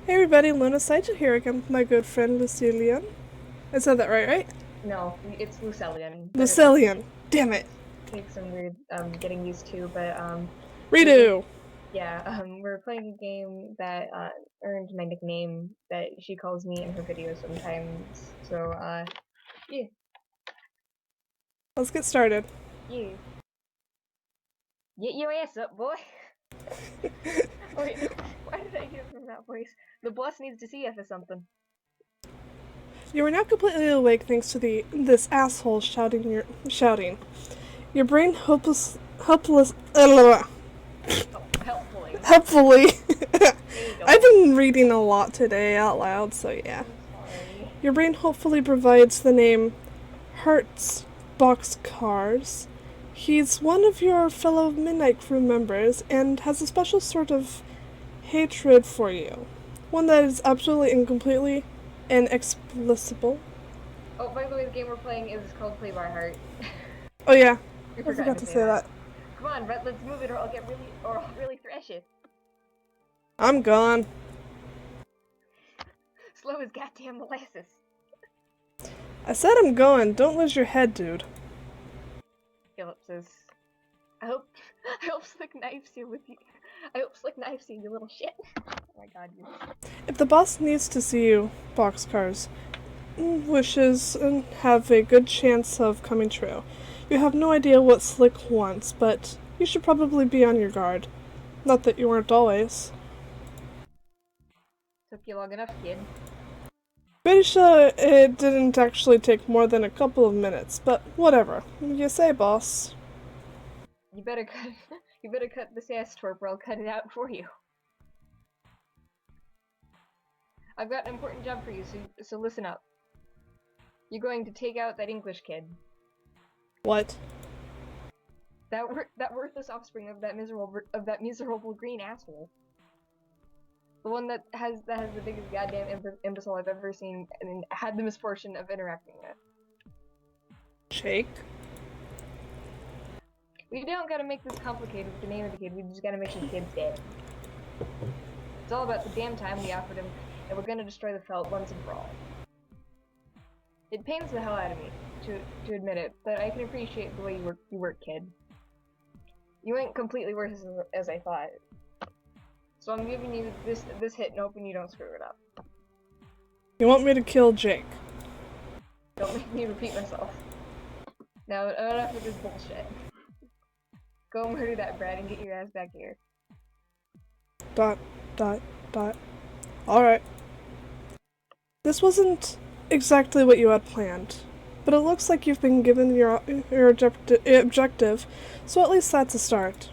Hey everybody, Saijo here again with my good friend Lucellion. I said that right? No, it's Lucellion, but it Lucellion. Damn it. takes some weird getting used to. But we're Redo! yeah we're playing a game that earned my nickname that she calls me in her videos sometimes. So yeah Let's get started. yeah get your ass up, boy. Wait, why did I give him that voice? The boss needs to see you for something. You are now completely awake thanks to this asshole shouting. Your brain Oh, helpfully. helpfully. There you I've go. been reading a lot today out loud, so yeah. I'm sorry. Your brain hopefully provides the name Hertz Boxcars. He's one of your fellow Midnight Crew members and has a special sort of hatred for you. One that is absolutely and completely inexplicable. Oh, by the way, the game we're playing is called Play by Heart. Oh yeah, We I forgot forgot to to say say that. that. Come on, Brett, let's move it, or I'll really thrash it. I'm gone. Slow as goddamn molasses. I said I'm going. Don't lose your head, dude. Ellipses. I hope I hope Slick knifes you with you. I hope Slick knifes you, you little shit. Oh my god, you. If the boss needs to see you, boxcars, wishes have a good chance of coming true. You have no idea what Slick wants, but you should probably be on your guard. Not that you weren't always. Took you long enough, kid. Pretty sure it didn't actually take more than a couple of minutes, but whatever. You say, boss. You better cut you better cut this ass twerp or I'll cut it out for you. I've got an important job for you, so listen up. You're going to take out that English kid. What? That worthless offspring of that miserable green asshole. The one that has the biggest goddamn imbecile I've ever seen and had the misfortune of interacting with. Jake? We don't gotta make this complicated with the name of the kid, we just gotta make sure the kid's dead. It's all about the damn time we offered him, and we're gonna destroy the felt once and for all. It pains the hell out of me to admit it, but I can appreciate the way you work, kid. You ain't completely worse as I thought. So I'm giving you this hit and hoping you don't screw it up. You want me to kill Jake? Don't make me repeat myself. Now enough of this bullshit. Go murder that Brad and get your ass back here. Dot, dot, dot. Alright. This wasn't exactly what you had planned, but it looks like you've been given your objective, so at least that's a start.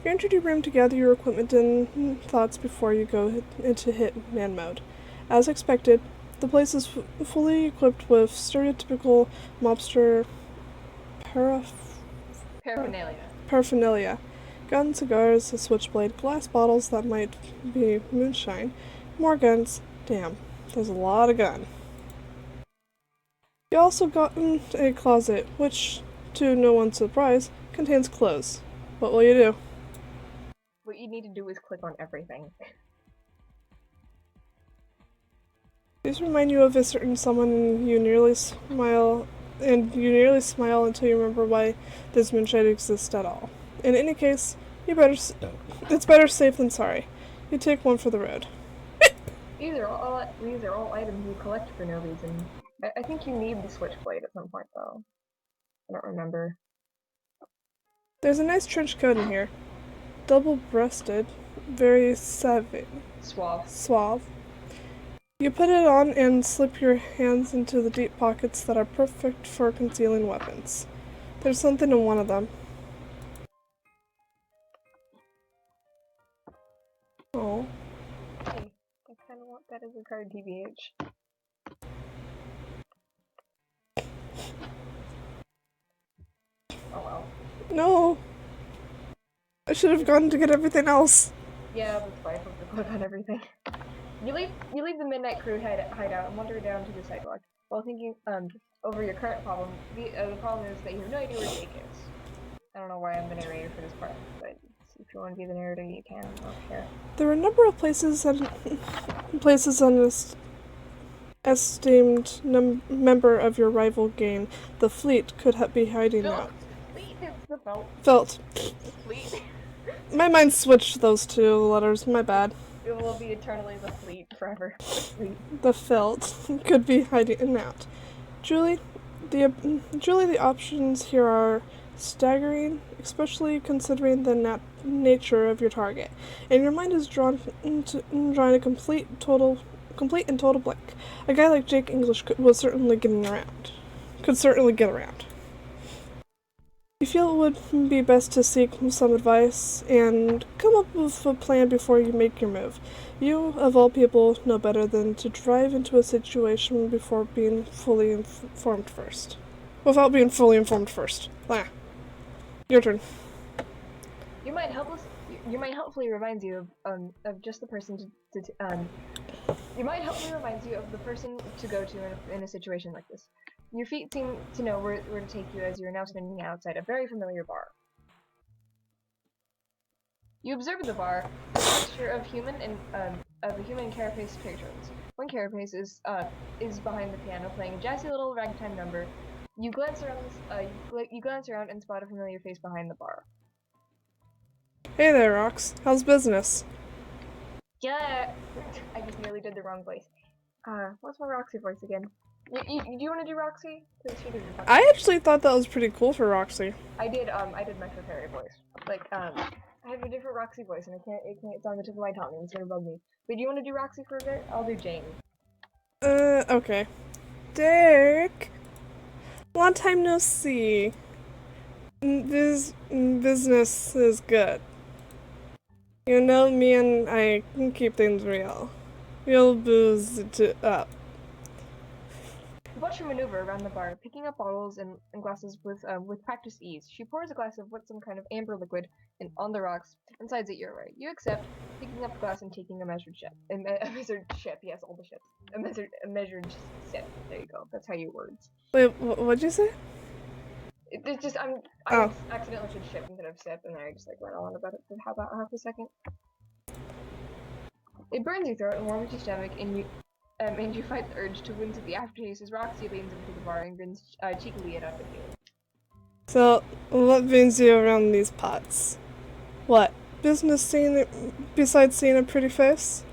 You entered your room to gather your equipment and thoughts before you go into hitman mode. As expected, the place is fully equipped with stereotypical mobster paraphernalia. Guns, cigars, a switchblade, glass bottles that might be moonshine, more guns. Damn, there's a lot of gun. You also got a closet, which, to no one's surprise, contains clothes. What will you do? What you need to do is click on everything. These remind you of a certain someone and you nearly smile until you remember why this moonshine exists at all. In any case, it's better safe than sorry. You take one for the road. These are all items you collect for no reason. I think you need the switchblade at some point though. I don't remember. There's a nice trench coat in here. Double-breasted, very suave. You put it on and slip your hands into the deep pockets that are perfect for concealing weapons. There's something in one of them. Oh. Hey, I kinda want that as a card, TBH. Oh well. No! I should have gone to get everything else. Yeah, that's fine. I'll just click on everything. You leave the Midnight Crew hideout and wander down to the sidewalk while thinking over your current problem. The problem is that you have no idea where Jake is. I don't know why I'm the narrator for this part, but If you want to be the narrator, you can. I don't care. There are a number of places and places an esteemed member of your rival gang, the Fleet, could be hiding out. Fleet, it's the felt. Felt. Fleet. My mind switched those two letters. My bad. It will be eternally the Fleet forever. Fleet. The Felt could be hiding out. Julie, the options here are staggering, especially considering the nature of your target, and your mind is drawing a complete and total blank. A guy like Jake English could certainly get around. You feel it would be best to seek some advice and come up with a plan before you make your move. You, of all people, know better than to drive into a situation without being fully informed first. Your turn. Your mind helpfully reminds you of just the person Your mind helpfully reminds you of the person to go to in a situation like this. Your feet seem to know where to take you as you are now standing outside a very familiar bar. You observe the bar a mixture of human and carapace patrons. One carapace is behind the piano playing a jazzy little ragtime number. You glance around and spot a familiar face behind the bar. Hey there, Rox. How's business? Yeah, I just nearly did the wrong voice. What's my Roxy voice again? Do you want to do Roxy? Because she did. I actually thought that was pretty cool for Roxy. I did my Fairy voice. Like, I have a different Roxy voice, and it's on the tip of my tongue, and it's gonna bug me. But do you want to do Roxy for a bit? I'll do Jane. Okay. Derek! Long time no see. Business is good. You know, me and I can keep things real. We'll booze it up. You watch her maneuver around the bar, picking up bottles and glasses with practiced ease. She pours a glass of some kind of amber liquid on the rocks and sides it your way. You accept, picking up the glass and taking a measured sip. Yes, all the ships. A measured sip. There you go. That's how you words. Wait, what'd you say? It's just I accidentally said ship instead of sip, and then I just went on about it for about half a second. It burns your throat and warms your stomach, and you fight the urge to wince at the aftertaste as Roxy leans into the bar and grins cheekily up at you. So, what brings you around these pots? What? Business scene besides seeing a pretty face?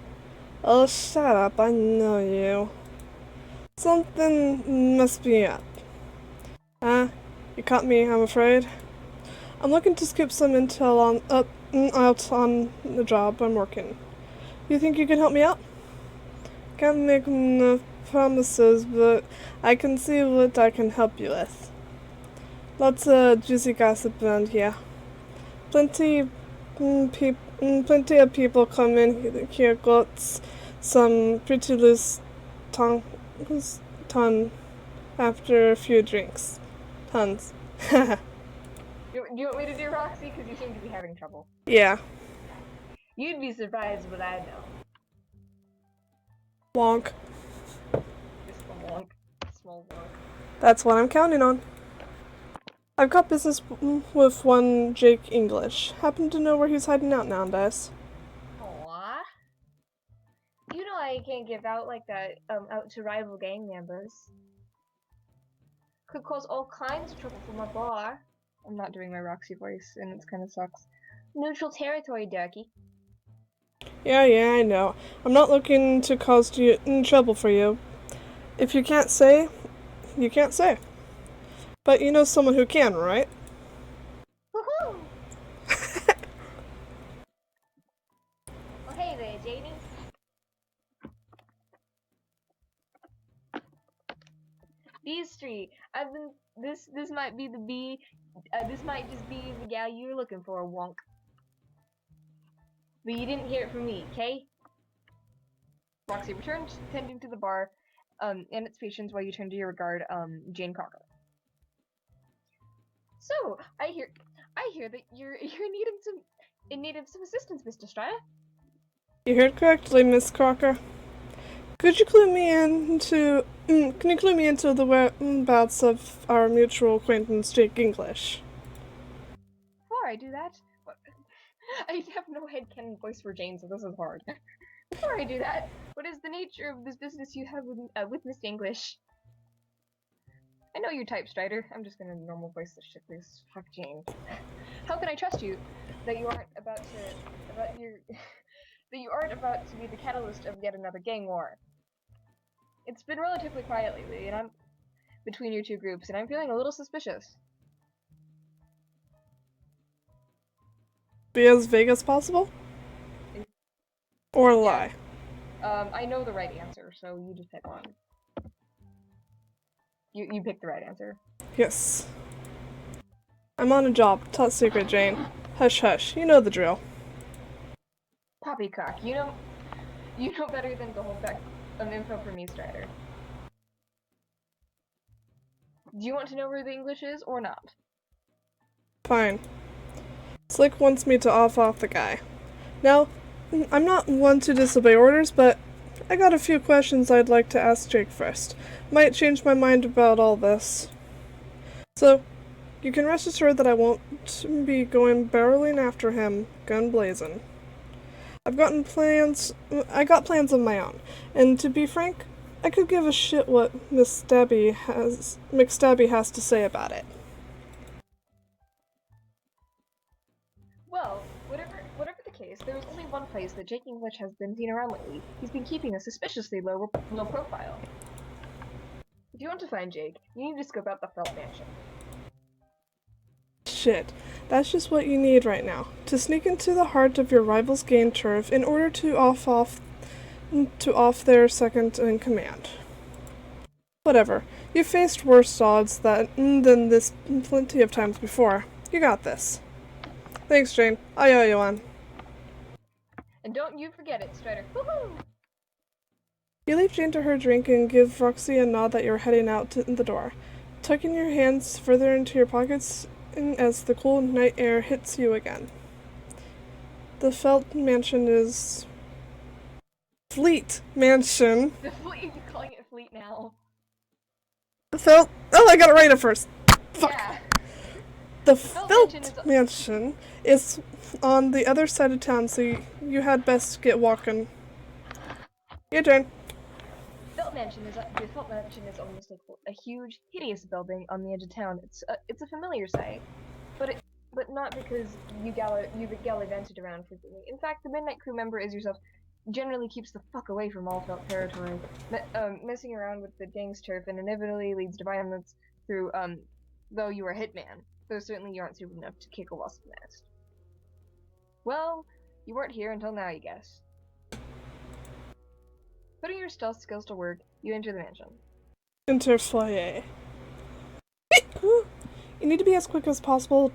Oh, shut up, I know you. Something must be up. You caught me, I'm afraid. I'm looking to scoop some intel out on the job I'm working. You think you can help me out? Can't make no promises, but I can see what I can help you with. Lots of juicy gossip around here. Plenty of people come in here got some pretty loose tongue after a few drinks. Tons. Do you want me to do Roxy? Because you seem to be having trouble. Yeah. You'd be surprised what I know. Wonk. Just a wonk. Small wonk. That's what I'm counting on. I've got business with one Jake English. Happen to know where he's hiding out nowadays. Aww. You know I can't give out like that out to rival gang members. Could cause all kinds of trouble for my bar. I'm not doing my Roxy voice, and it kind of sucks. Neutral territory, Durkee. Yeah, I know. I'm not looking to cause trouble for you. If you can't say, you can't say. But you know someone who can, right? Woohoo! Well, hey there, Janie. These three. This might just be the gal you're looking for, Wonk. But you didn't hear it from me, okay? Roxy returned, tending to the bar, and its patrons while you turn to your regard, Jane Crocker. So, I hear that you're in need of some assistance, Mr. Strider. You heard correctly, Miss Crocker. Could you clue me into the whereabouts of our mutual acquaintance, Jake English? Before I do that, I have no headcanon voice for Jane, so this is hard. Before I do that, what is the nature of this business you have with Miss English? I know you type, Strider. I'm just gonna normal voice this shit, please. Fuck Jane. How can I trust you that you aren't about to be the catalyst of yet another gang war? It's been relatively quiet lately, and I'm between your two groups, and I'm feeling a little suspicious. Be as vague as possible? Or lie? I know the right answer, so you just pick one. You picked the right answer. Yes. I'm on a job. Top secret, Jane. Hush hush. You know the drill. Poppycock, you know better than to hold back some info from me, Strider. Do you want to know where the English is, or not? Fine. Slick wants me to off the guy. Now, I'm not one to disobey orders, but I got a few questions I'd like to ask Jake first. Might change my mind about all this. So, you can rest assured that I won't be going barreling after him, gun blazing. I got plans of my own, and to be frank, I could give a shit what McStabby has to say about it. Well, whatever the case, there is only one place that Jake English has been seen around lately. He's been keeping a suspiciously low profile. If you want to find Jake, you need to scope out the Felt Mansion. Shit, that's just what you need right now. To sneak into the heart of your rival's game turf in order to off their second in command. Whatever. You've faced worse odds than this plenty of times before. You got this. Thanks, Jane. I owe you one. And don't you forget it, Strider. Woohoo! You leave Jane to her drink and give Roxy a nod that you're heading out to the door, tucking your hands further into your pockets as the cool night air hits you again. The Felt Mansion is... Fleet Mansion. The Fleet, you're calling it Fleet now. The Felt... Oh, I gotta write it first. Fuck. Yeah. The Felt Mansion is on the other side of town, so you had best get walking. Your turn. The Felt Mansion is almost like a huge, hideous building on the edge of town. It's a familiar sight, but not because you gallivanted around frequently. In fact, the Midnight Crew member as yourself generally keeps the fuck away from all Felt territory. Messing around with the gang's turf and inevitably leads to violence through, though you are a hitman. Though certainly you aren't stupid enough to kick a wasp's nest. Well, you weren't here until now, I guess. Putting your stealth skills to work, you enter the mansion. Enter foyer. You need to be as quick as possible,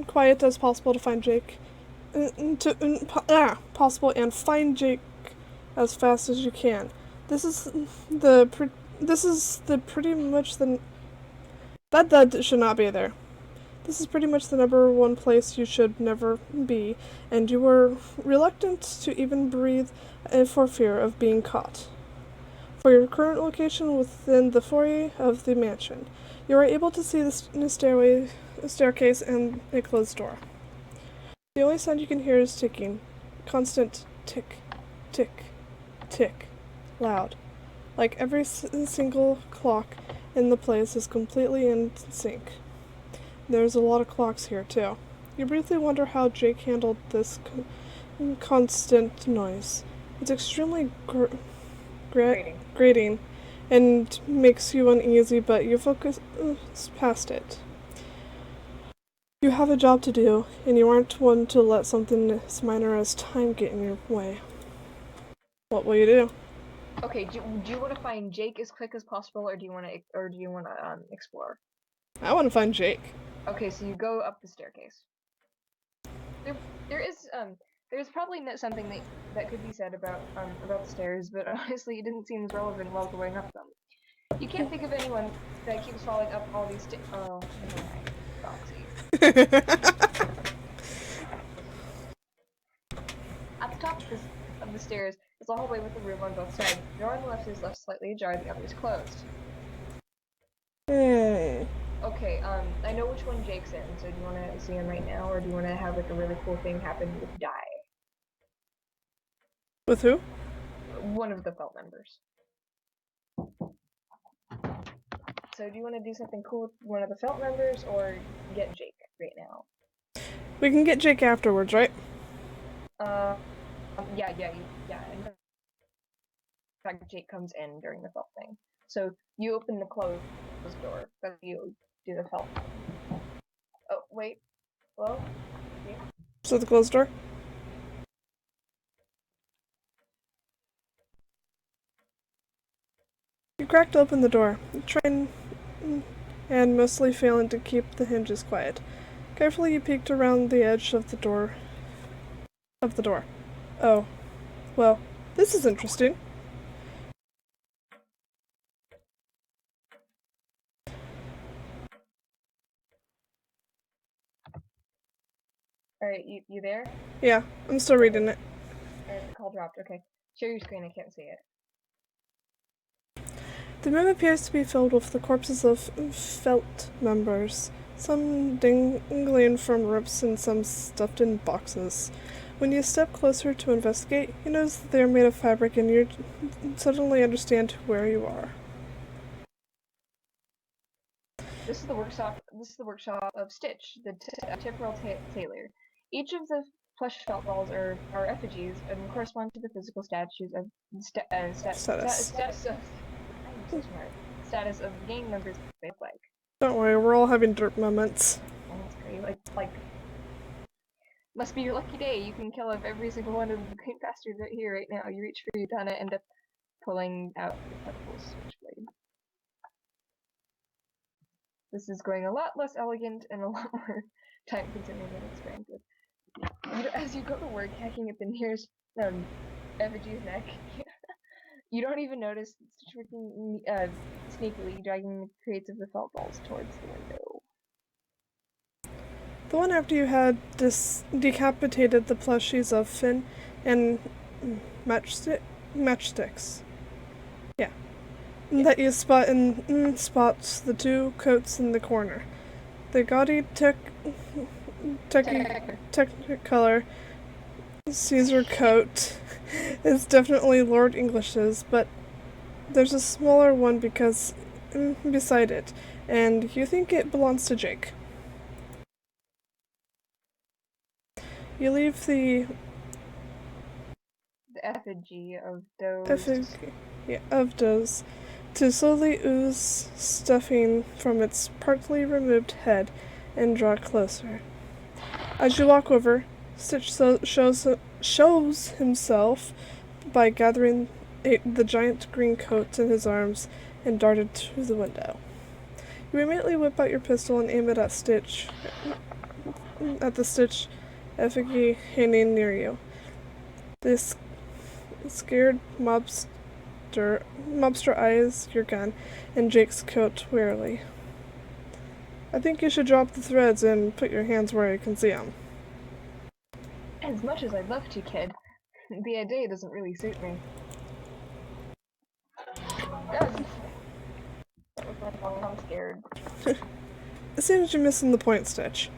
quiet as possible to find Jake. Possible and find Jake as fast as you can. This is pretty much the... That should not be there. This is pretty much the number one place you should never be, and you were reluctant to even breathe for fear of being caught. For your current location within the foyer of the mansion, you are able to see the staircase and a closed door. The only sound you can hear is ticking. Constant tick, tick, tick. Loud. Like every single clock in the place is completely in sync. There's a lot of clocks here, too. You briefly wonder how Jake handled this constant noise. It's extremely grating and makes you uneasy, but you focus past it. You have a job to do, and you aren't one to let something as minor as time get in your way. What will you do? Okay, do you want to find Jake as quick as possible, or do you want to explore? I want to find Jake. Okay, so you go up the staircase. There's probably something that could be said about the stairs, but honestly, it didn't seem as relevant while going up them. You can't think of anyone that keeps falling up all these stairs. Oh, never mind. Foxy. At the top of the stairs is a hallway with a room on both sides. The door on the left is left slightly ajar, the other is closed. Okay, I know which one Jake's in, so do you want to see him right now, or do you want to have like a really cool thing happen with Die? With who? One of the Felt members. So do you want to do something cool with one of the Felt members, or get Jake right now? We can get Jake afterwards, right? Yeah. In fact, Jake comes in during the Felt thing. So you open the closed door, but you do the Felt thing. Oh, wait. Hello? Yeah. So the closed door? You cracked open the door, trying and mostly failing to keep the hinges quiet. Carefully you peeked around the edge of the door. Oh, well, this is interesting. Alright, you there? Yeah, I'm still reading it. Alright, the call dropped. Okay. Share your screen, I can't see it. The room appears to be filled with the corpses of felt members, some dangling from ropes and some stuffed in boxes. When you step closer to investigate, you notice that they are made of fabric and you suddenly understand where you are. This is the workshop of Stitch, the temporal tailor. Each of the plush felt dolls are effigies and correspond to the physical statues of Status. I'm so smart. Status of gang members they look like. Don't worry, we're all having derp moments. Oh, that's great. Like must be your lucky day. You can kill off every single one of the green bastards right here, right now. You reach for your katana, end up pulling out your purple switchblade. This is going a lot less elegant and a lot more time-consuming than expected. As you go to work hacking at the nearest effigy's neck, you don't even notice Stitch working sneakily dragging the crates of the felt balls towards the window. The one after you had decapitated the plushies of Finn and matchsticks. Yeah. That you spots the two coats in the corner. The gaudy Technicolor Caesar coat is definitely Lord English's, but there's a smaller one beside it, and you think it belongs to Jake. You leave the effigy of those to slowly ooze stuffing from its partly removed head and draw closer. As you walk over, Stitch shows himself by gathering the giant green coat in his arms and darted through the window. You immediately whip out your pistol and aim it at the Stitch effigy hanging near you. This scared mobster eyes your gun and Jake's coat wearily. I think you should drop the threads and put your hands where you can see them. As much as I'd love to, kid, the idea doesn't really suit me. I'm scared. It seems you're missing the point, Stitch.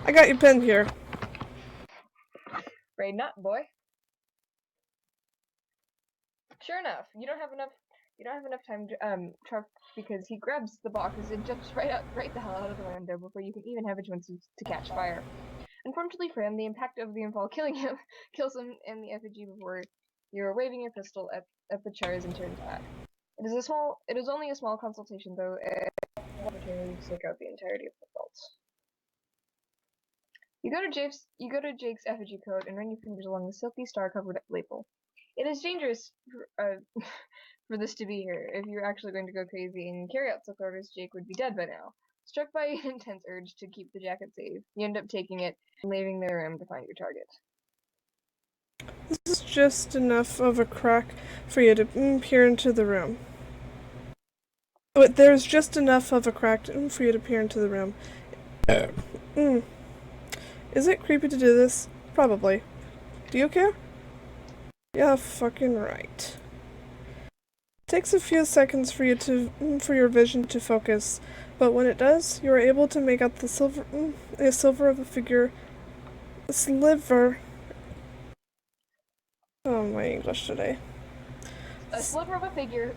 I got you pinned here. Braid nut, boy. Sure enough, you don't have enough time to trap because he grabs the box and jumps right the hell out of the window before you can even have a chance to catch fire. Unfortunately for him, the impact of the infall kills him and the effigy before you're waving your pistol at the chairs and turns back. It is only a small consultation though, and an opportunity to take out the entirety of the faults. You go to Jake's effigy coat and run your fingers along the silky star-covered label. It is dangerous for this to be here. If you're actually going to go crazy and carry out such orders, Jake would be dead by now. Struck by an intense urge to keep the jacket safe, you end up taking it and leaving the room to find your target. This is just enough of a crack for you to peer into the room. But there's just enough of a crack for you to peer into the room. Is it creepy to do this? Probably. Do you care? Yeah, fucking right. It takes a few seconds for your vision to focus But when it does, you are able to make out a silver of a figure, a sliver. Oh, my English today. A sliver of a figure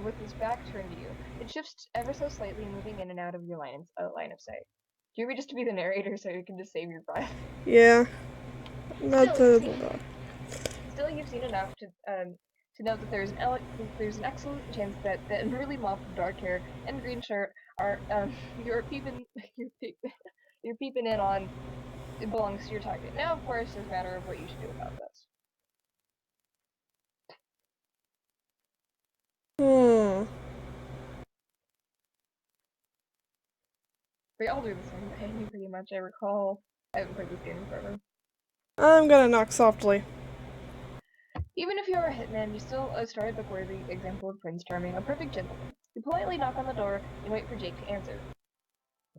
with his back turned to you. It shifts ever so slightly, moving in and out of your line of sight. Do you want me just to be the narrator so you can just save your breath? Yeah. Not Still, the. you've seen enough to know that there's an excellent chance that the unruly mop of dark hair and green shirt are you're peeping you're peeping in on it belongs to your target. Now, of course, it's a matter of what you should do about this. We all do the same thing, pretty much. I recall. I haven't played this game in forever. I'm gonna knock softly. Even if you are a hitman, you're still a storybook-worthy example of Prince Charming, a perfect gentleman. You politely knock on the door and wait for Jake to answer.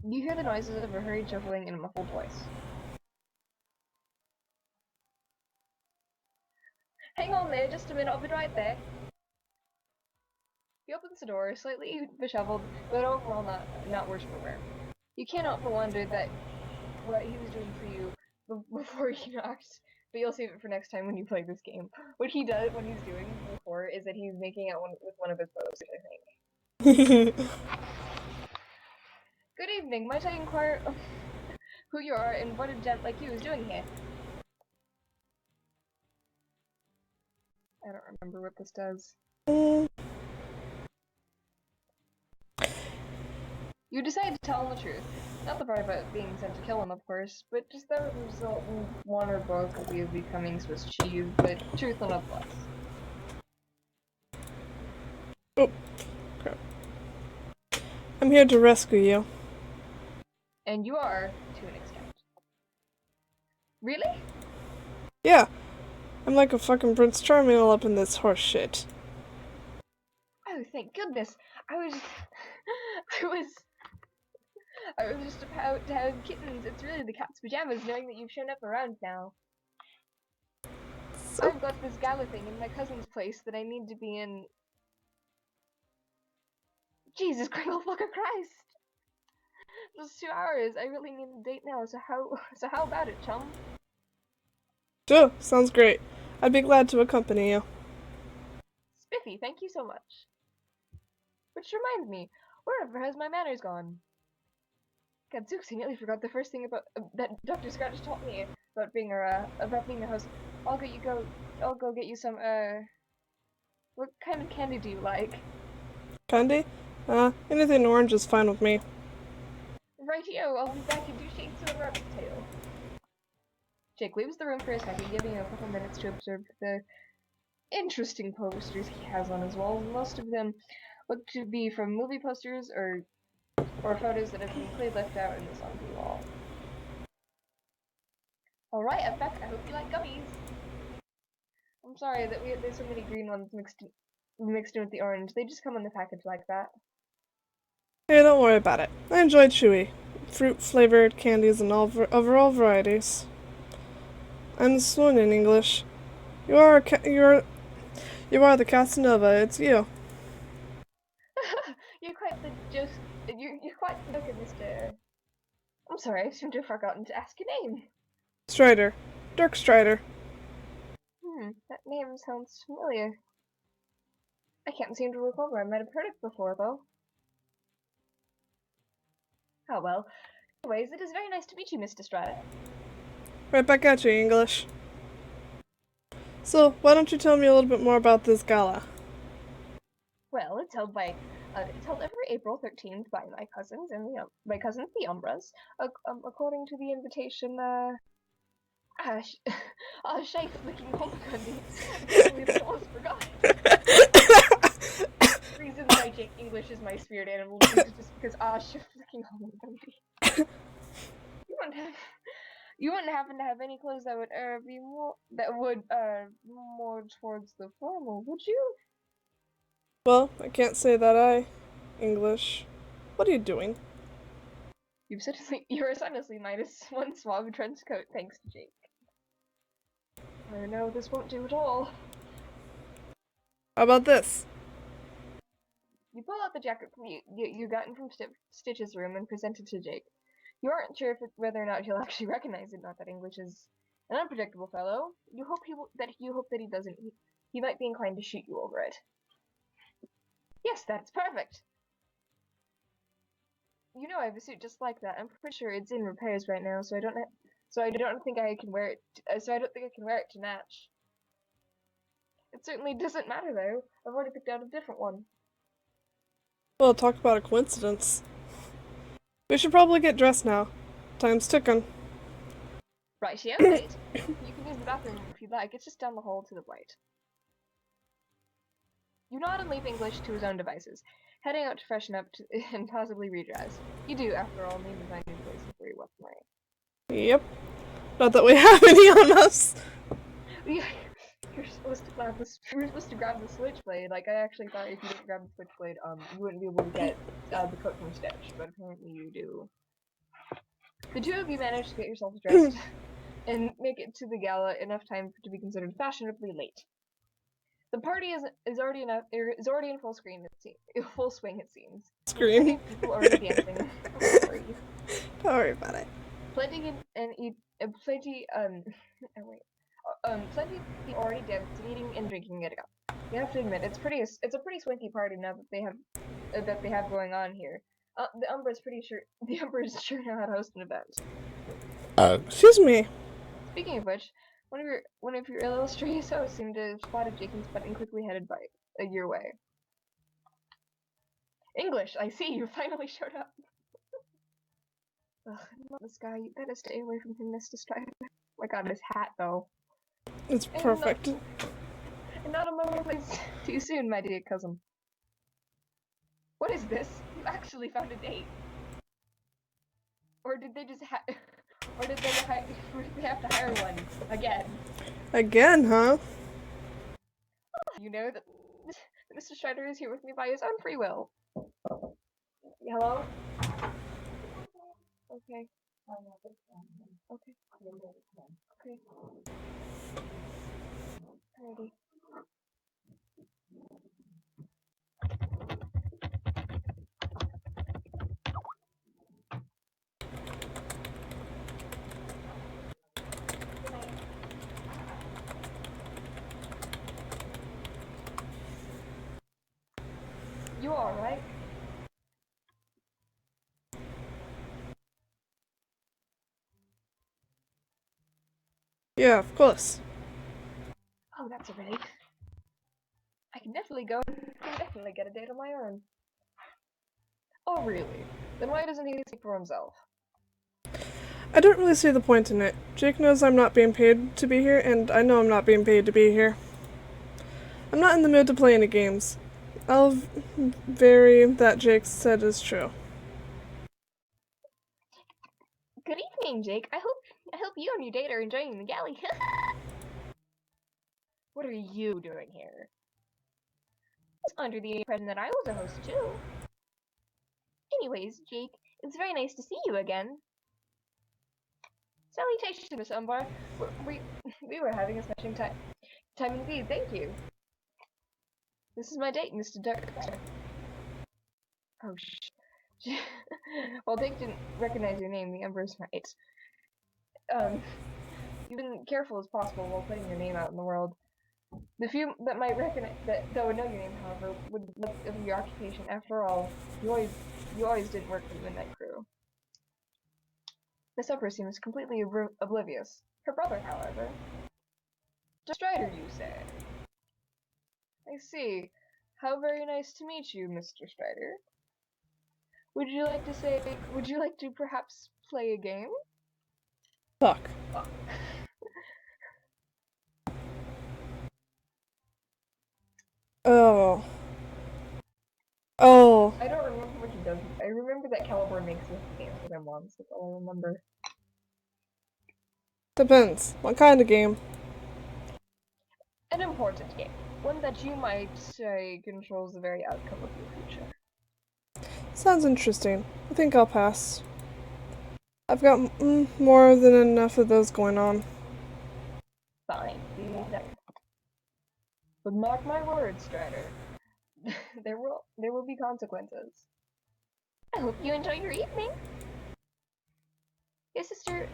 You hear the noises of a hurried shuffling in a muffled voice. Hang on there, just a minute, I'll be right there. He opens the door, slightly disheveled, but overall not worse for wear. You cannot but wonder that what he was doing for you before he knocked, but you'll save it for next time when you play this game. What he's doing before is that he's making out with one of his bows, I think. Good evening, might I inquire who you are and what a gent like you is doing here? I don't remember what this does. You decide to tell him the truth. Not the part about being sent to kill him, of course, but just that would result in one or both of you becoming Swiss cheese, but truth nonetheless. Oh, crap. I'm here to rescue you. And you are, to an extent. Really? Yeah. I'm like a fucking Prince Charming all up in this horse shit. Oh, thank goodness. I was just about to have kittens. It's really the cat's pajamas knowing that you've shown up around now. So, I've got this gala thing in my cousin's place that I need to be in. Jesus fucking Christ! Just 2 hours. I really need a date now. So how about it, chum? sure, sounds great. I'd be glad to accompany you. Spiffy, thank you so much. Which reminds me, wherever has my manners gone? Gadzooks, I nearly forgot the first thing about that Dr. Scratch taught me about being a host. I'll go get you some what kind of candy do you like? Candy? Anything orange is fine with me. Rightio, I'll be back in 2 shakes of a rabbit tail. Jake leaves the room for a second, giving you a couple minutes to observe the interesting posters he has on his walls. Most of them look to be from movie posters or photos that have been clearly left out in the on the wall. Alright, Effect, I hope you like gummies. I'm sorry that there's so many green ones mixed in with the orange. They just come in the package like that. Hey, don't worry about it. I enjoy chewy, fruit-flavored candies in all varieties. I'm Swoon in English. You are the Casanova. It's you. You're quite the joker, Mr. I'm sorry, I seem to have forgotten to ask your name. Strider. Dirk Strider. That name sounds familiar. I can't seem to recall where I might have heard it before, though. Oh well. Anyways, it is very nice to meet you, Mr. Strider. Right back at you, English. So, why don't you tell me a little bit more about this gala? Well, it's held every April 13th by my cousins and my cousins the Umbras. According to the invitation, Shay flicking Homecundy. I can't believe I almost forgot. Reasons why Jake English is my spirit animal is just because Shay flicking Homecundy. You wouldn't happen to have any clothes that would be more towards the formal, would you? Well, I can't say that English. What are you doing? You're essentially minus one suave trench coat, thanks to Jake. I know this won't do at all. How about this? You pull out the jacket you gotten from Stitch's room and present it to Jake. You aren't sure whether or not he'll actually recognize it. Not that English is an unpredictable fellow. You hope he doesn't. He might be inclined to shoot you over it. Yes, that's perfect. You know I have a suit just like that. I'm pretty sure it's in repairs right now, so I don't think I can wear it. So I don't think I can wear it to match. It certainly doesn't matter though. I've already picked out a different one. Well, talk about a coincidence. We should probably get dressed now. Time's ticking. Rightio, mate. You can use the bathroom if you'd like. It's just down the hall to the right. You nod and leave English to his own devices, heading out to freshen up and possibly redress. You do, after all, need to find new places for your weaponry. Yep. Not that we have any on us. Yeah, you're supposed to grab the switchblade. Like, I actually thought if you didn't grab the switchblade, you wouldn't be able to get the coat from Stitch, but apparently you do. The two of you manage to get yourselves dressed and make it to the gala enough time to be considered fashionably late. The party is already in full swing. It seems. Screen. People already dancing. Don't worry about it. Plenty already dancing, eating and drinking it up. You have to admit, it's a pretty swanky party now that they have going on here. The Umbra's sure know how to host an event. Excuse me. Speaking of which, one of your illustrious hosts seemed to have spotted Jake and quickly headed by your way. English, I see you finally showed up. Ugh, not this guy. You better stay away from him, Mr. Strider. Oh my god, his hat though. It's perfect. And not a moment place too soon, my dear cousin. What is this? You actually found a date. Or did they just or did they have to hire one again? Again, huh? You know that Mr. Strider is here with me by his own free will. Hello? Okay. Okay. Okay. Alrighty. You alright? Yeah, of course. Oh, that's a relief. I can definitely get a date on my own. Oh, really? Then why doesn't he speak for himself? I don't really see the point in it. Jake knows I'm not being paid to be here, and I know I'm not being paid to be here. I'm not in the mood to play any games. I'll vary that Jake said is true. Good evening, Jake. I hope you and your date are enjoying the galley. What are you doing here? I was under the impression that I was a host too. Anyways, Jake, it's very nice to see you again. Salutations, Miss Umbar. We were having a smashing time indeed. Thank you. This is my date, Mr. Director. Oh shh. Well, Jake didn't recognize your name. The Umber's right. You've been careful as possible while putting your name out in the world. The few that might recognize that would know your name, however, would look at your occupation. After all, you always didn't work for the Midnight Crew. Miss Upper seems completely oblivious. Her brother, however. Just Strider, you say? I see. How very nice to meet you, Mr. Strider. Would you like to perhaps play a game? Fuck. Oh. Oh. I don't remember what he does. I remember that Caliburn makes this game for them once. That's all I remember. Depends. What kind of game? An important game. One that you might say controls the very outcome of your future. Sounds interesting. I think I'll pass. I've got more than enough of those going on. Fine. But mark my words, Strider. there will be consequences. I hope you enjoy your evening. His sister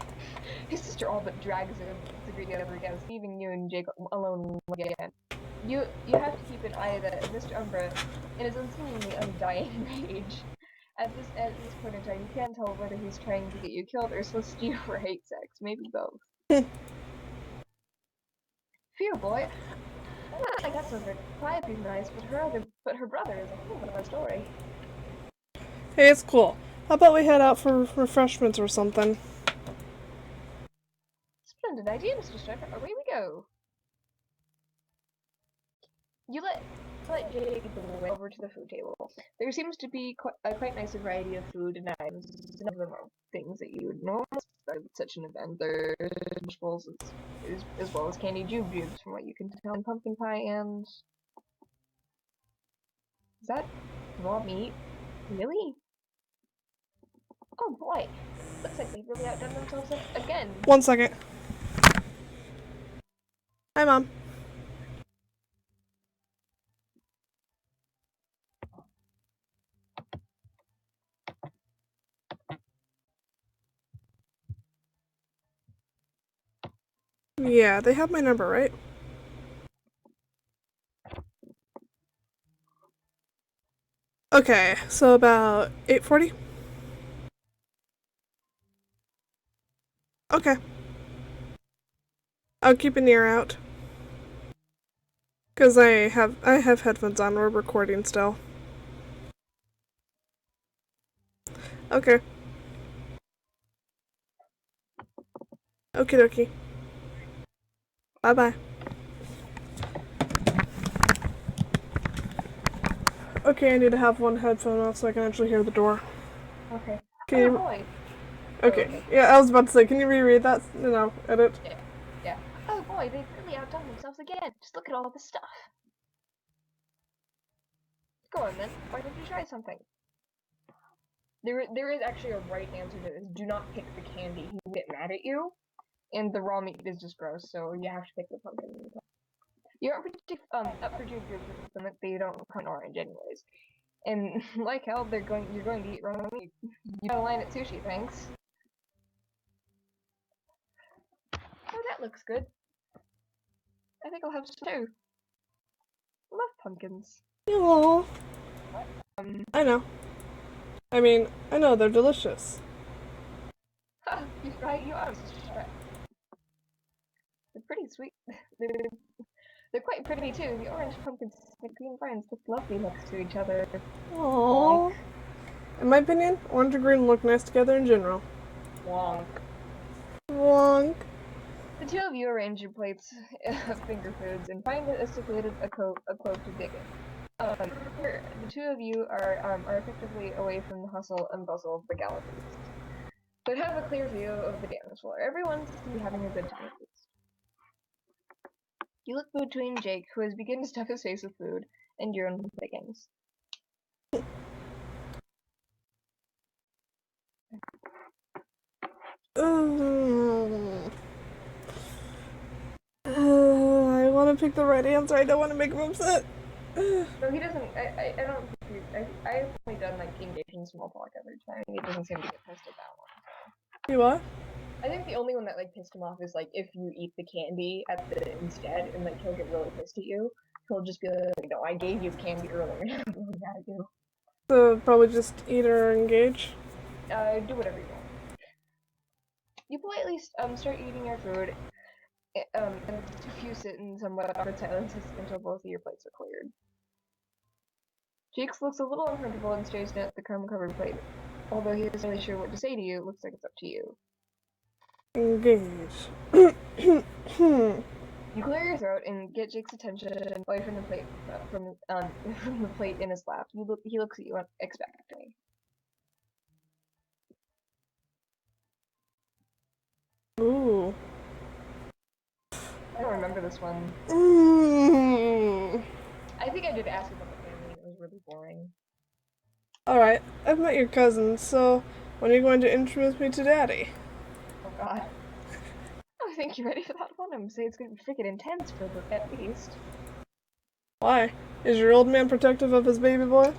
all but drags him to greet the other guests, leaving you and Jake alone again. You have to keep an eye that Mr. Umbra, in his unseemingly undying rage. At this point in time, you can't tell whether he's trying to get you killed or solicit you for hate sex. Maybe both. Phew, boy. I guess so. Quietly's nice, but her brother is a whole other story. Hey, it's cool. How about we head out for refreshments or something? Splendid idea, Mr. Striker. Away we go. You let Jake lead the way over to the food table. There seems to be quite nice variety of food and items. None of them are things that you would normally expect at such an event. There's vegetables as well as candy jujubes, from what you can tell, and pumpkin pie and... Is that raw meat? Really? Oh boy, looks like they've really outdone themselves again. 1 second. Hi, Mom. Yeah, they have my number, right? Okay, so about 8:40? Okay. I'll keep an ear out. Cause I have headphones on, we're recording still. Okay. Okie dokie. Bye bye. Okay, I need to have one headphone off so I can actually hear the door. Okay. Can oh you... boy. Okay. Okay. Yeah, I was about to say, can you reread that? No, edit. Yeah. Oh boy, they've really outdone themselves again. Just look at all this stuff. Go on then. Why don't you try something? There is actually a right answer to this. Do not pick the candy. He will get mad at you. And the raw meat is just gross, so you have to pick the pumpkin. You aren't up for junior them if they don't come orange anyways. And like hell, you're going to eat raw meat. You got a line at sushi, thanks. Oh, that looks good. I think I'll have some too. I love pumpkins. Aww. I know. I mean, I know they're delicious. Ha! You're right, you are right. They're pretty sweet. They're quite pretty too. The orange pumpkins and the green vines look lovely next to each other. Aww. In my opinion, orange and green look nice together in general. Wonk. Wonk. The two of you arrange your plates of finger foods and find a stipulated a cove to dig in. The two of you are effectively away from the hustle and bustle of the gala feast, but have a clear view of the dance floor. Everyone's having a good time. You look between Jake, who has begun to stuff his face with food, and your own pickings. I want to pick the right answer. I don't want to make him upset. No, he doesn't. I don't. I've only done like engaging small talk every time. He doesn't seem to get pissed at that one. You what? I think the only one that like pissed him off is like if you eat the candy at the instead, and like he'll get really pissed at you. He'll just be like, "No, I gave you candy earlier. What do you gotta do?" So probably just eat or engage. Do whatever you want. You politely start eating your food, and diffuse it in somewhat awkward silences until both of your plates are cleared. Jakes looks a little uncomfortable and stares at the crumb-covered plate. Although he isn't really sure what to say to you, it looks like it's up to you. Engage. You clear your throat and get Jake's attention away from the plate from the plate in his lap. He looks at you expectantly. Ooh. I don't remember this one. Mm. I think I did ask about the family and it was really boring. Alright, I've met your cousin, so when are you going to introduce me to Daddy? Oh god. I think you're ready for that one. I'm saying it's gonna be freaking intense for the at least. Why? Is your old man protective of his baby boy?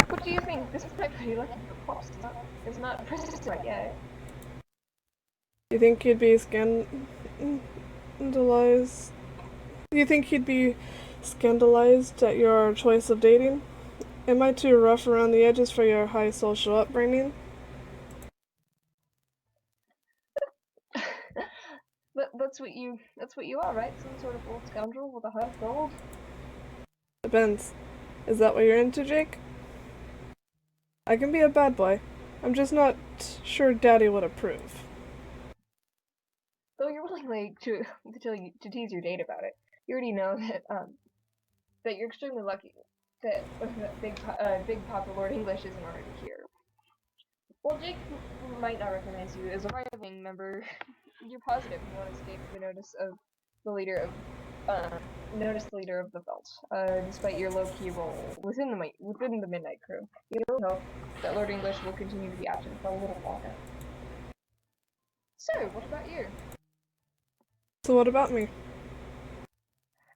What do you think? This might be lucky for Pops. It's not prison right yet. You think he'd be scandalized? Do you think he'd be scandalized at your choice of dating? Am I too rough around the edges for your high social upbringing? That's what you are, right? Some sort of old scoundrel with a heart of gold. Depends. Is that what you're into, Jake? I can be a bad boy. I'm just not sure Daddy would approve. Though you're willing like to tease your date about it, you already know that you're extremely lucky that Big Papa Lord English isn't already here. While Jake might not recognize you as a rivaling member, you're positive you want to escape the notice of the leader of the Felt. Despite your low-key role within the Midnight Crew, you really hope that Lord English will continue to be absent for a little longer. So, what about you? So what about me?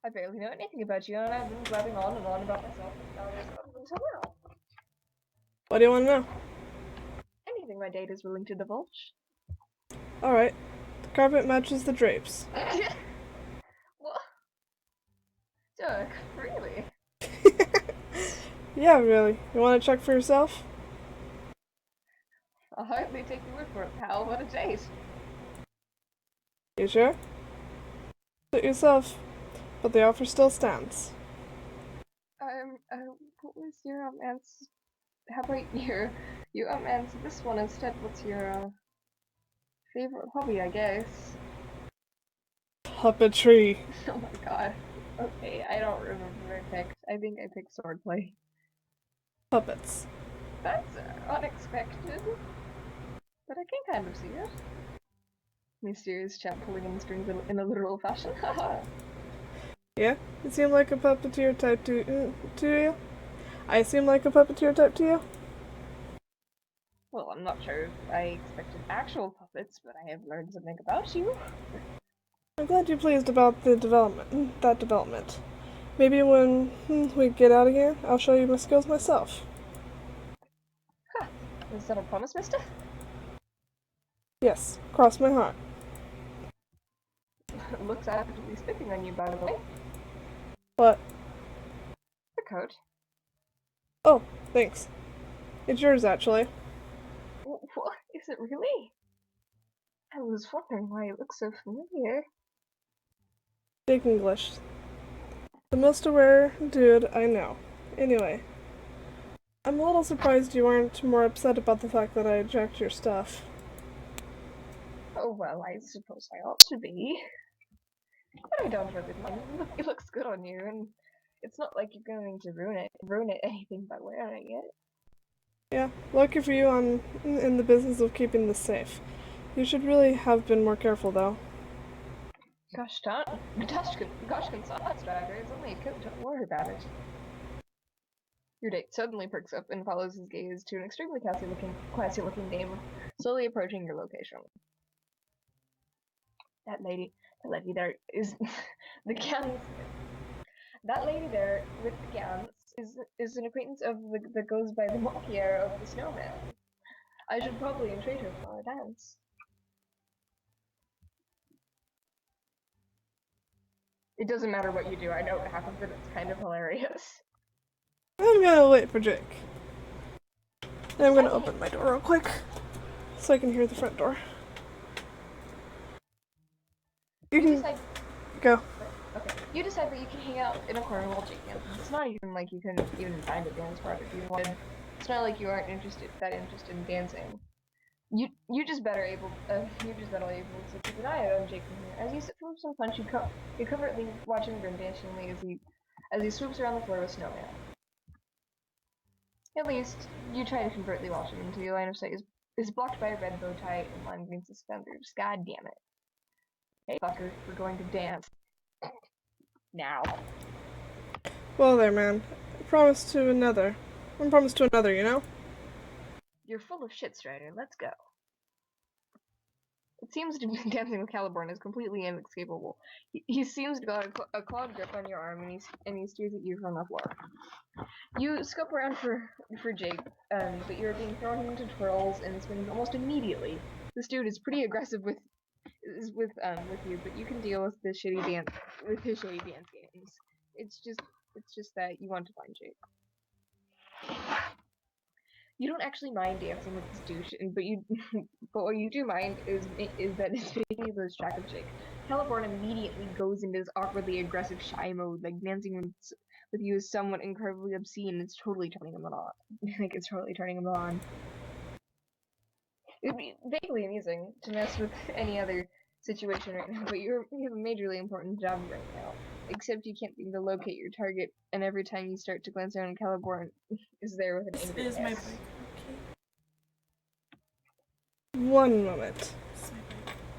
I barely know anything about you, and I've been blabbing on and on about myself until now. What do you want to know? Anything my date is willing to divulge. Alright. The carpet matches the drapes. What? Doug, really? Yeah, really. You want to check for yourself? I'll hardly take your word for it, pal. What a date. You sure? Suit yourself. But the offer still stands. What was your, answer? How about you, answer this one instead? What's your, favorite hobby, I guess? Puppetry. Oh my god. Okay, I don't remember what I picked. I think I picked swordplay. Puppets. That's unexpected. But I can kind of see it. Mysterious chap pulling on the strings in a literal fashion. Haha. Yeah? You seem like a puppeteer type to you? I seem like a puppeteer type to you? Well, I'm not sure if I expected actual puppets, but I have learned something about you. I'm glad you're pleased about that development. Maybe when we get out of here, I'll show you my skills myself. Ha! Is that a promise, mister? Yes, cross my heart. Looks actively spitting on you, by the way. What? The coat. Oh, thanks. It's yours, actually. What? Is it really? I was wondering why it looks so familiar. Big English. The most aware dude I know. Anyway, I'm a little surprised you aren't more upset about the fact that I jacked your stuff. Oh well, I suppose I ought to be. But I don't really mind. It looks good on you, and it's not like you're going to ruin it anything by wearing it. Yeah, lucky for you, I'm in the business of keeping this safe. You should really have been more careful, though. Gosh conscience, driver, it's only a coat, don't worry about it. Your date suddenly perks up and follows his gaze to an extremely classy looking dame, slowly approaching your location. That lady there is the Gans. That lady there with the Gans is an acquaintance of that goes by the mockier of the snowman. I should probably entreat her for a dance. It doesn't matter what you do, I know what happens, and it's kind of hilarious. I'm gonna wait for Jake. And I'm gonna open my door real quick so I can hear the front door. You can go. Okay. You decide that you can hang out in a corner while Jake dances. It's not even like you can even find a dance part if you wanted. It's not like you aren't that interested in dancing. You just better able to keep an eye out on Jake from here. As you sit from some punch, you covertly watching him dancingly as he swoops around the floor with Snowman. At least you try to covertly watch him until your line of sight is blocked by a red bow tie and lined green suspenders. God damn it! Hey fucker, we're going to dance now. Well there, man. I promise to another. I promise to another, you know? You're full of shit, Strider. Let's go. It seems to be dancing with Caliborn is completely inescapable. He seems to got a clawed grip on your arm, and he stares at you from the floor. You scope around for Jake, but you're being thrown into twirls and swings almost immediately. This dude is pretty aggressive with you, but you can deal with his shitty dance games. It's just that you want to find Jake. You don't actually mind dancing with this douche, but what you do mind is that it's making you lose track of Jake. Caliborn immediately goes into this awkwardly aggressive shy mode, like dancing with you is somewhat incredibly obscene. It's totally turning him on. Like it's totally turning him on. It'd be vaguely amusing to mess with any other situation right now, but you have a majorly important job right now. Except you can't seem to locate your target, and every time you start to glance around, Caliborn is there with an angry This is my ass. break. One moment.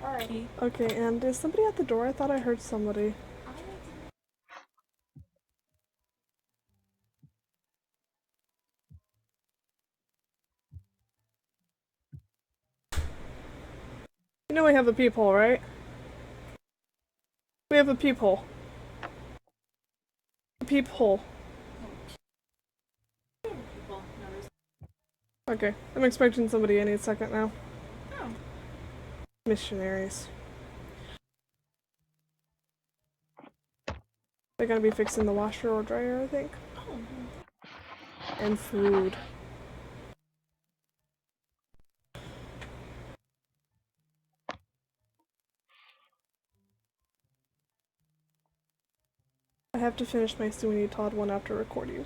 Alright. Okay, and is somebody at the door? I thought I heard somebody. You know we have a peephole, right? We have a peephole. A peephole. Okay, I'm expecting somebody any second now. Oh. Missionaries. They're gonna be fixing the washer or dryer, I think. Oh. And food. I have to finish my Sweeney Todd one after recording.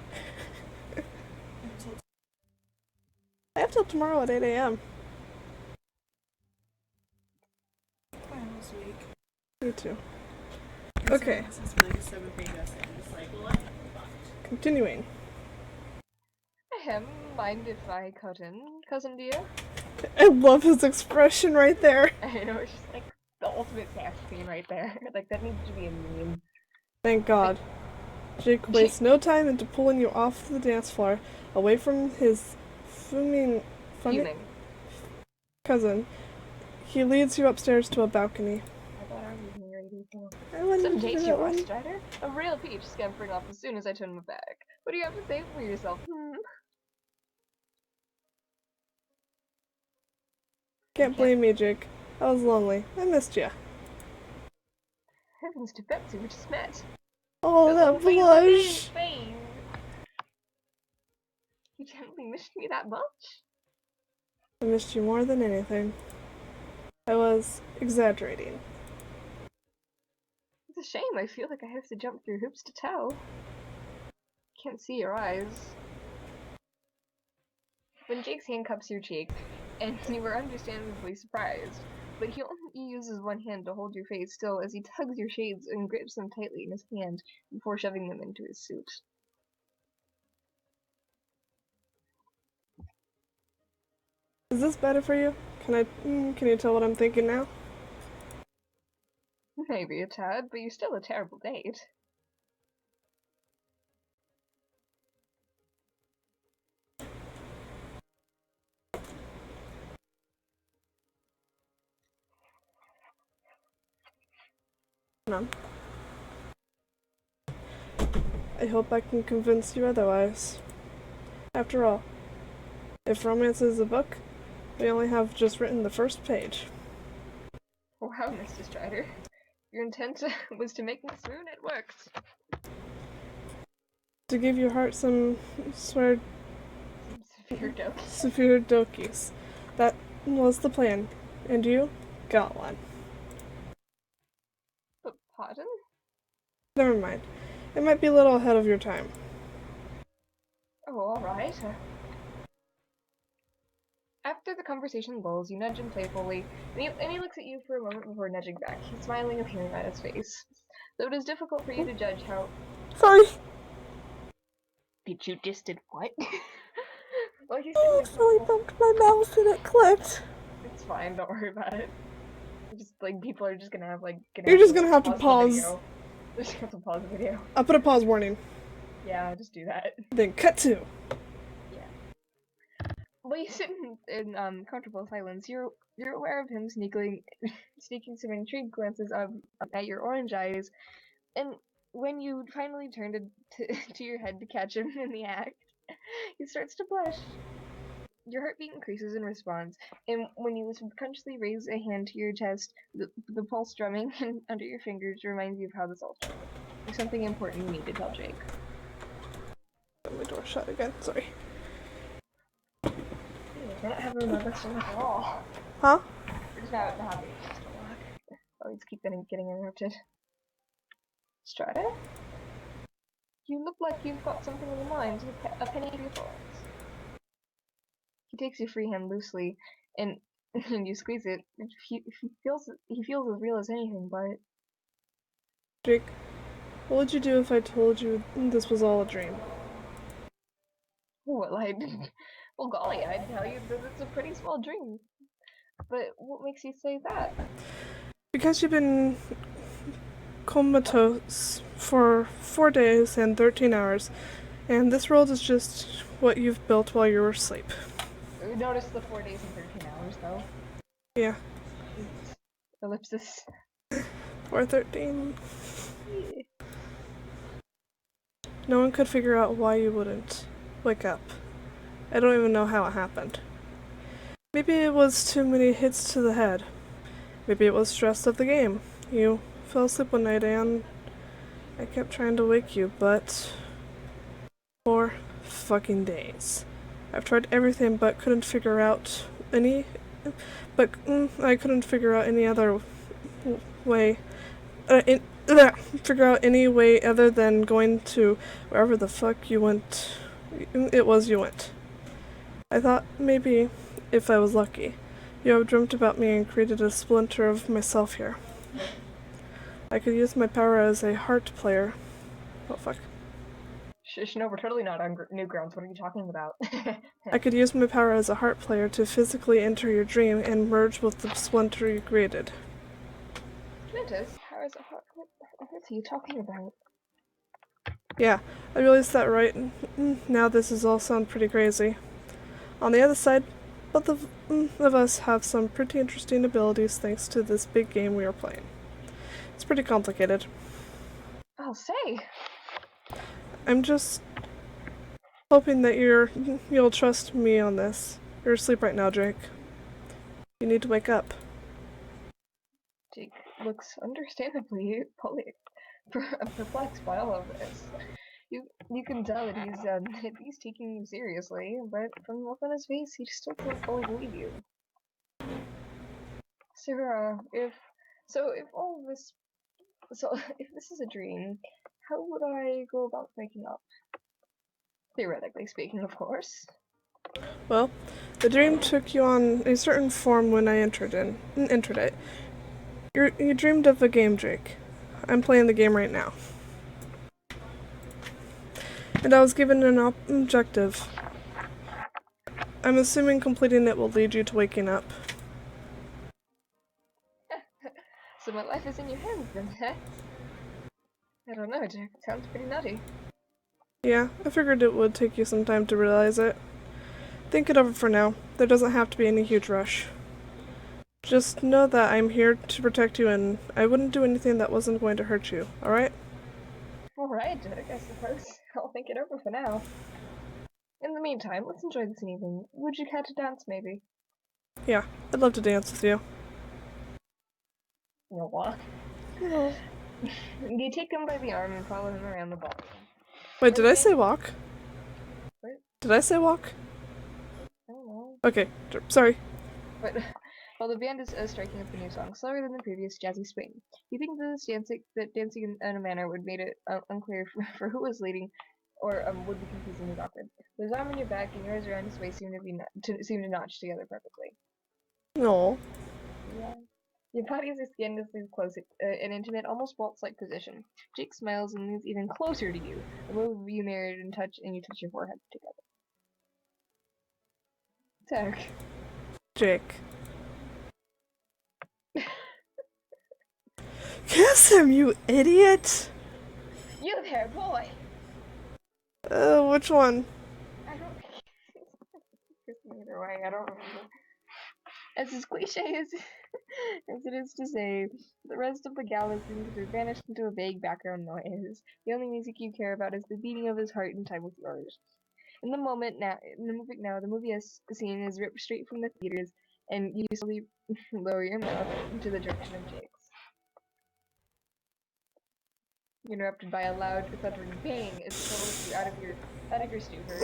I have till tomorrow at 8 a.m. This week. Me too. Okay. This is like a 7-page essay. I'm just like, well, Continuing. Mind if I cut in, cousin dear? I love his expression right there. I know, it's just like the ultimate sass scene right there. Like that needs to be a meme. Thank God. Jake wastes no time into pulling you off the dance floor, away from his fuming cousin. He leads you upstairs to a balcony. I thought I was married before. I wanted Some to do dates that you one. watched, Strider? A real peach scampering off as soon as I turn my back. What do you have to say for yourself? Can't blame me, Jake. I was lonely. I missed you. Heavens to Betsy, we just met. Oh, that blush! You gently missed me that much? I missed you more than anything. I was exaggerating. It's a shame, I feel like I have to jump through hoops to tell. Can't see your eyes. When Jake's handcuffs your cheek, and you were understandably surprised, but he only uses one hand to hold your face still as he tugs your shades and grips them tightly in his hand before shoving them into his suit. Is this better for you? Can you tell what I'm thinking now? Maybe a tad, but you're still a terrible date. No. I hope I can convince you otherwise. After all, if romance is a book, we only have just written the first page. Wow, Mr. Strider. Your intent was to make me swoon, it worked. To give your heart some Severe dope. severe dokis. That was the plan. And you got one. But pardon? Never mind. It might be a little ahead of your time. Oh, alright. After the conversation lulls, you nudge him playfully, and he looks at you for a moment before nudging back. He's smiling, appearing on his face. Though it is difficult for you to judge how... Sorry! Bitch, you just did what? Well, he's I accidentally bumped my mouse and it clipped. It's fine, don't worry about it. Just, like, people are just gonna have, like... You're just gonna have to pause. They're just gonna have to pause the video. I'll put a pause warning. Yeah, just do that. Then cut to. while you sit in comfortable silence, you're aware of him sneaking some intrigued glances at your orange eyes, and when you finally turn to your head to catch him in the act, he starts to blush. Your heartbeat increases in response, and when you subconsciously raise a hand to your chest, the pulse drumming under your fingers reminds you of how this all started. There's something important you need to tell Jake. My door shut again. Sorry. We're not having another storm at all. Huh? We're just not having just a lock. Always keep getting interrupted. Strata? You look like you've got something in your mind. A penny of your thoughts. He takes your free hand loosely, and you squeeze it. He feels as real as anything, but Jake, what would you do if I told you this was all a dream? what lied? Well, golly, I'd tell you that it's a pretty small dream. But what makes you say that? Because you've been comatose for 4 days and 13 hours, and this world is just what you've built while you were asleep. Notice the 4 days and 13 hours, though. Yeah. Ellipsis. 413. No one could figure out why you wouldn't wake up. I don't even know how it happened. Maybe it was too many hits to the head. Maybe it was stress of the game. You fell asleep one night and I kept trying to wake you, but 4 fucking days. I've tried everything but couldn't figure out any other way figure out any way other than going to wherever the fuck you went. You went. I thought maybe, if I was lucky, you have dreamt about me and created a splinter of myself here. I could use my power as a harp player. Oh fuck. No, we're totally not on new grounds. What are you talking about? I could use my power as a harp player to physically enter your dream and merge with the splinter you created. Splinters? How is a harp? What on earth are you talking about? Yeah, I realized that right now. This is all sound pretty crazy. On the other side, both of us have some pretty interesting abilities thanks to this big game we are playing. It's pretty complicated. I'll say. I'm just hoping that you'll trust me on this. You're asleep right now, Drake. You need to wake up. Jake looks understandably perplexed by all of this. You can tell that he's taking you seriously, but from the look on his face, he still doesn't fully believe you. Sarah, if this is a dream, how would I go about waking up? Theoretically speaking, of course. Well, the dream took you on a certain form when I entered it. You dreamed of a game, Drake. I'm playing the game right now. And I was given an objective. I'm assuming completing it will lead you to waking up. So my life is in your hands then, huh? I don't know, Jack. It sounds pretty nutty. Yeah, I figured it would take you some time to realize it. Think it over for now. There doesn't have to be any huge rush. Just know that I'm here to protect you and I wouldn't do anything that wasn't going to hurt you, alright? Alright, Jack, I suppose. I'll think it over for now. In the meantime, let's enjoy this evening. Would you care to dance, maybe? Yeah, I'd love to dance with you. You'll walk. Oh. You take him by the arm and follow him around the ballroom. Wait, did I say walk? What? Did I say walk? I don't know. Okay, sorry. But while the band is striking up a new song, slower than the previous jazzy swing, you think that dancing in a manner would make it unclear for who was leading, or would be confusing and awkward. His arm on your back and yours around his waist seem to notch together perfectly. No. Yeah. Your bodies are scandalously close, an intimate, almost waltz-like position. Jake smiles and leans even closer to you, the moment you married and you touch your foreheads together. Zach. Jake. Kiss him, you idiot! You there, boy! Which one? I don't... further away. I don't remember. As cliche as it is to say, the rest of the gala seems to have vanished into a vague background noise. The only music you care about is the beating of his heart in time with yours. In the movie scene is ripped straight from the theaters, and you slowly lower your mouth into the direction of Jake's. Interrupted by a loud, thundering bang as it startles you out of your stupor.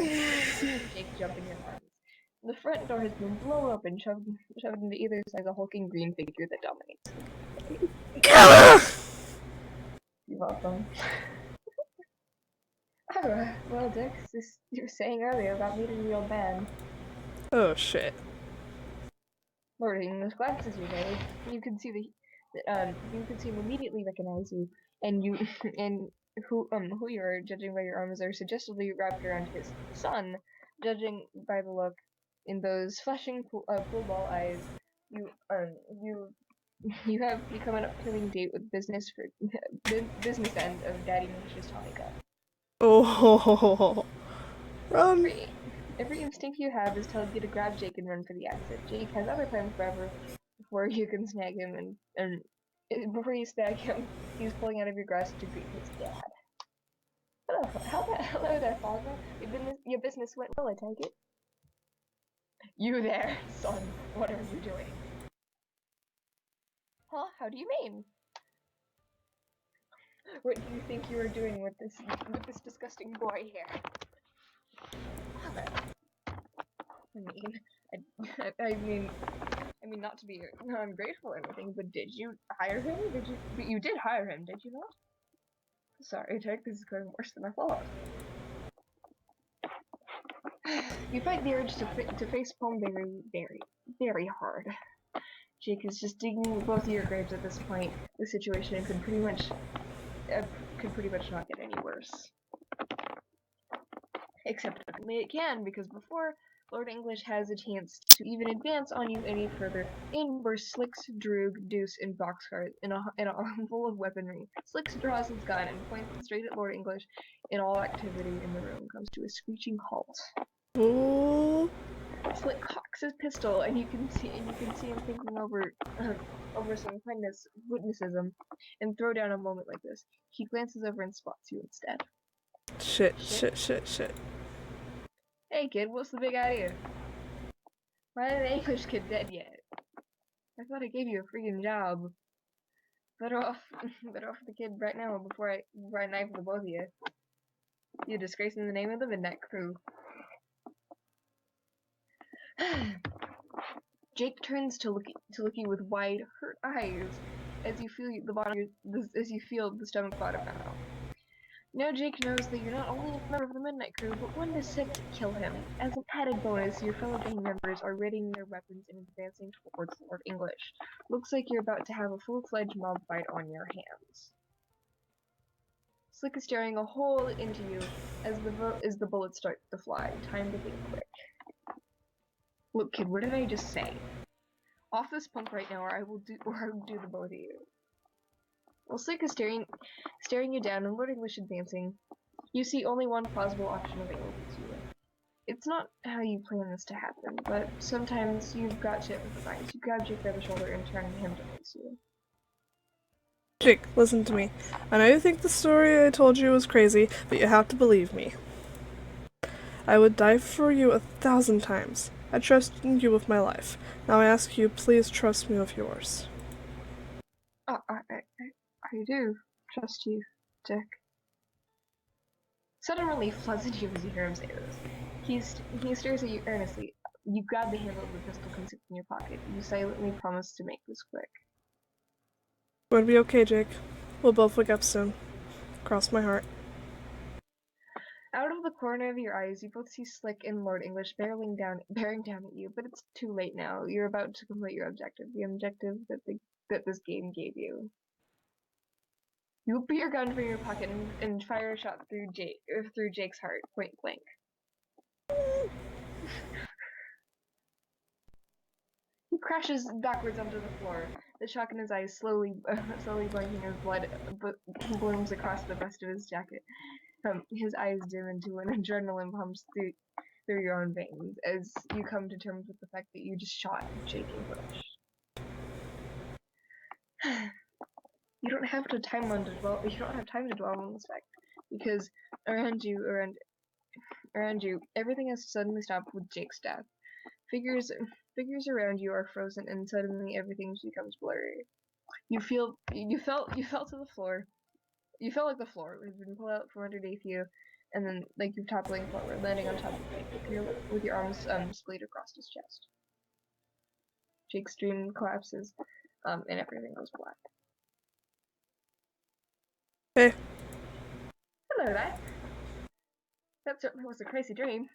Jake jump in your arms. The front door has been blown open, shoved into either side of the hulking green figure that dominates. You're welcome. Oh, well, Dick, this you were saying earlier about meeting the old man. Oh shit. Lording those glances you gave, you can see you can see him immediately recognize you, and you and who you are, judging by your arms are suggestively wrapped around his son, judging by the look in those flashing pool ball eyes. You have become an upcoming date with business end of Daddy Nish's Tonica. Oh, run! Every instinct you have is telling you to grab Jake and run for the exit. Jake has other plans forever before you can snag him, and before you snag him, he's pulling out of your grasp to greet his dad. Hello there, father. Your business went well, I take it. You there, son. What are you doing? Huh? How do you mean? What do you think you are doing with this disgusting boy here? Father. I mean, not to be ungrateful or anything, but did you hire him? You did hire him, did you not? Sorry, Jake, this is going worse than I thought. You fight the urge to face palm very, very, very hard. Jake is just digging both of your graves at this point. The situation could pretty much not get any worse. Except only it can, because before Lord English has a chance to even advance on you any further, in burst Slicks, Droog, Deuce, and Boxcar in a full of weaponry. Slicks draws his gun and points it straight at Lord English, and all activity in the room comes to a screeching halt. Ooh. Slick cocks his pistol, and you can see him thinking over some witticism, and throw down a moment like this. He glances over and spots you instead. Shit. Hey kid, what's the big idea? Why isn't the English kid dead yet? I thought I gave you a freaking job. Better off the kid right now before I knife the both of you. You're disgracing the name of the Midnight Crew. Jake turns to look you with wide, hurt eyes as you feel the stomach bottom out. Now Jake knows that you're not only a member of the Midnight Crew, but one is set to kill him. As an added bonus, your fellow gang members are readying their weapons and advancing towards Lord English. Looks like you're about to have a full-fledged mob fight on your hands. Slick is staring a hole into you as the bullets start to fly. Time to think quick. Look, kid, what did I just say? Off this punk right now, or I will do the both of you. While Slick is staring you down and Lord English advancing, you see only one plausible option available to you. It's not how you plan this to happen, but sometimes you've got to improvise. You grab Jake by the shoulder and turn him to face you. Jake, listen to me. I know you think the story I told you was crazy, but you have to believe me. I would die for you 1,000 times. I trust you with my life. Now I ask you, please trust me with yours. I do trust you, Dick. Sudden relief floods into you as you hear him say this. He stares at you earnestly. You grab the handle of the pistol concealed in your pocket. You silently promise to make this quick. It's going to be okay, Jake. We'll both wake up soon. Cross my heart. Out of the corner of your eyes, you both see Slick and Lord English bearing down at you, but it's too late now. You're about to complete your objective, the objective that this game gave you. You put your gun from your pocket and fire a shot through Jake's heart, point blank. He crashes backwards onto the floor. The shock in his eyes slowly blinking as blood blooms across the breast of his jacket. His eyes dim into an adrenaline pumps through through your own veins as you come to terms with the fact that you just shot Jake and Bush. You don't have to time on to dwell. You don't have time to dwell on this fact because around you, everything has suddenly stopped with Jake's death. Figures around you are frozen, and suddenly everything becomes blurry. You fell to the floor. You felt like the floor had been pulled out from underneath you, and then like you're toppling forward, landing on top of Jake with your arms splayed across his chest. Jake's dream collapses, and everything goes black. Hey. Hello there. That certainly was a crazy dream.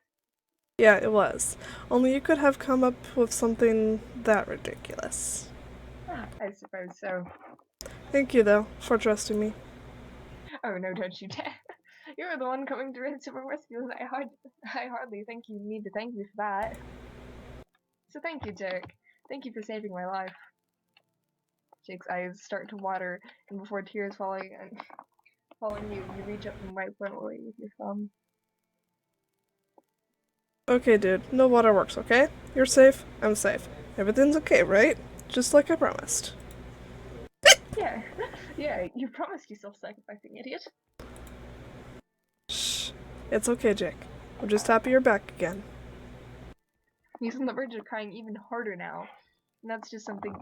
Yeah, it was. Only you could have come up with something that ridiculous. I suppose so. Thank you, though, for trusting me. Oh no, don't you dare. You're the one coming to my rescue, and I hardly need to thank you for that. So thank you, Jake. Thank you for saving my life. Jake's eyes start to water, and before tears falling you reach up and wipe one away with your thumb. Okay, dude. No waterworks, okay? You're safe. I'm safe. Everything's okay, right? Just like I promised. Yeah. Yeah, you promised you self-sacrificing, idiot. Shh. It's okay, Jake. I'm just happy you're back again. He's on the verge of crying even harder now. And that's just something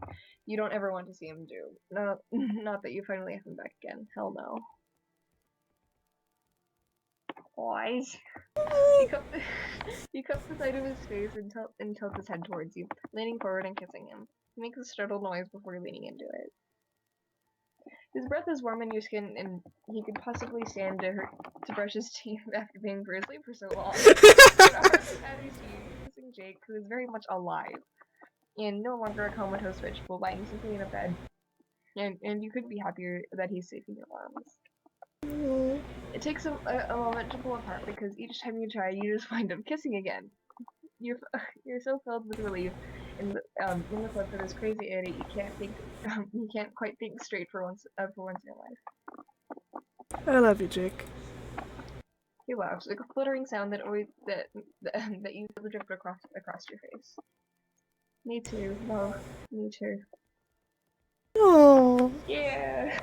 you don't ever want to see him do. No, not that you finally have him back again. Hell no. Wise. He cups the side of his face and tilts his head towards you, leaning forward and kissing him. He makes a startled noise before leaning into it. His breath is warm in your skin, and he could possibly stand to brush his teeth after being asleep for so long. But hardly had he seen kissing Jake, who is very much alive, and no longer a comatose vegetable lying simply in a bed. And you couldn't be happier that he's safe in your arms. It takes a moment to pull apart because each time you try, you just wind up kissing again. You're so filled with relief in the clip for this crazy idiot you can't quite think straight for once in your life. I love you, Jake. He laughs, like a fluttering sound that you feel drift across your face. Me too, love. Me too. Oh. Yeah.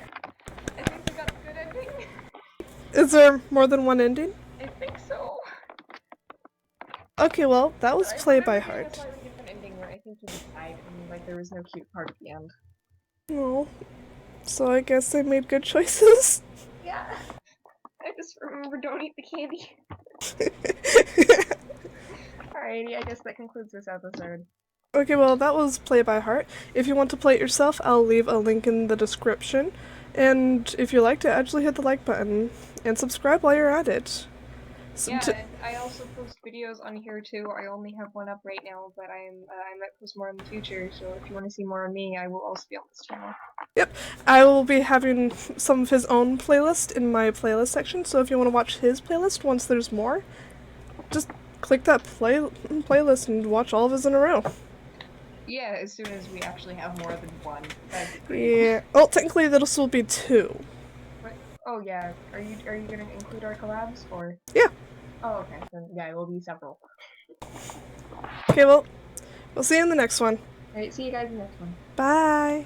I think we got a good ending. Is there more than one ending? I think so. Okay, well, that was play by heart. A slightly different ending where I think he just died and like there was no cute part at the end. Oh. So I guess they made good choices? Yeah. I just remember don't eat the candy. Alrighty, I guess that concludes this episode. Okay, well, that was play by heart. If you want to play it yourself, I'll leave a link in the description. And if you liked it, actually hit the like button and subscribe while you're at it. So yeah, and I also post videos on here too. I only have one up right now, but I might post more in the future. So if you want to see more of me, I will also be on this channel. Yep, I will be having some of his own playlist in my playlist section. So if you want to watch his playlist once there's more, just click that playlist and watch all of his in a row. Yeah, as soon as we actually have more than one. That's great. Yeah. Well, technically this will be 2. What? Oh yeah. Are you gonna include our collabs or? Yeah. Oh okay. Then yeah, it will be several. Okay, well, we'll see you in the next one. Alright, see you guys in the next one. Bye.